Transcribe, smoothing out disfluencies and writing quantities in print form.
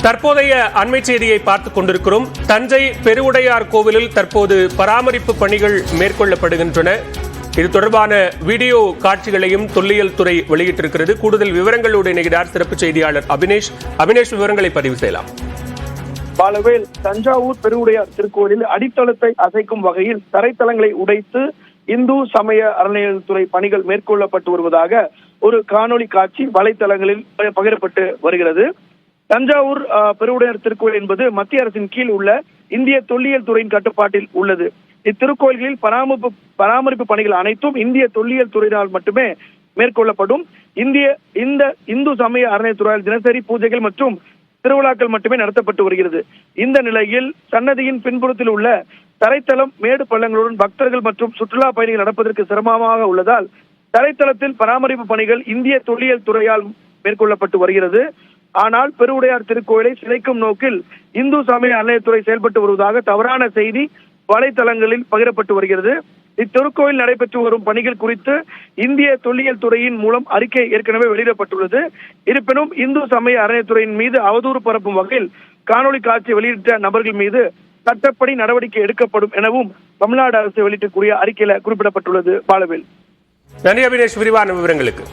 தற்போதைய அண்மை செய்தியை பார்த்துக் கொண்டிருக்கிறோம். தஞ்சை பெருவுடையார் கோவிலில் தற்போது பராமரிப்பு பணிகள் மேற்கொள்ளப்படுகின்றன. இது தொடர்பான வீடியோ காட்சிகளையும் தொல்லியல் துறை வெளியிட்டிருக்கிறது. கூடுதல் விவரங்களோடு இணைகிறார் சிறப்பு செய்தியாளர் அபினேஷ். விவரங்களை பதிவு செய்யலாம். பாலவேல், தஞ்சாவூர் பெருவுடையார் திருக்கோயிலில் அடித்தளத்தை அசைக்கும் வகையில் தரைத்தளங்களை உடைத்து இந்து சமய அறநிலையத்துறை பணிகள் மேற்கொள்ளப்பட்டு வருவதாக ஒரு காணொலி காட்சி வலைத்தளங்களில் பகிரப்பட்டு வருகிறது. தஞ்சாவூர் பெருவுடையார் திருக்கோயில் என்பது மத்திய அரசின் கீழ் உள்ள இந்திய தொல்லியல் துறையின் கட்டுப்பாட்டில் உள்ளது. இத்திருக்கோயில்களில் பராமரிப்பு பணிகள் அனைத்தும் இந்திய தொல்லியல் துறையினால் மட்டுமே மேற்கொள்ளப்படும். இந்த இந்து சமய அறநிலையத்துறையால் தினசரி பூஜைகள் மற்றும் திருவிழாக்கள் மட்டுமே நடத்தப்பட்டு வருகிறது. இந்த நிலையில் சன்னதியின் பின்புறத்தில் உள்ள தரைத்தளம் மேடு பள்ளங்களுடன் பக்தர்கள் மற்றும் சுற்றுலா பயணிகள் நடப்பதற்கு சிரமமாக உள்ளதால் தரைத்தளத்தில் பராமரிப்பு பணிகள் இந்திய தொல்லியல் துறையால் மேற்கொள்ளப்பட்டு வருகிறது. ஆனால் பெருவுடையார் திருக்கோயிலை சிதைக்கும் நோக்கில் இந்து சமய அறநிலையத்துறை செயல்பட்டு வருவதாக தவறான செய்தி வலைத்தளங்களில் பகிரப்பட்டு வருகிறது. இத்திருக்கோயில் நடைபெற்று வரும் பணிகள் குறித்து இந்திய தொல்லியல் துறையின் மூலம் அறிக்கை ஏற்கனவே வெளியிடப்பட்டுள்ளது. இருப்பினும் இந்து சமய அறநிலையத்துறையின் மீது அவதூறு பரப்பும் வகையில் காணொலி காட்சி வெளியிட்ட நபர்கள் மீது சட்டப்படி நடவடிக்கை எடுக்கப்படும் எனவும் தமிழ்நாடு அரசு வெளியிட்டக்கூடிய அறிக்கையில குறிப்பிடப்பட்டுள்ளது. பாலவேல், நன்றி அபினேஷ், விரிவான விவரங்களுக்கு.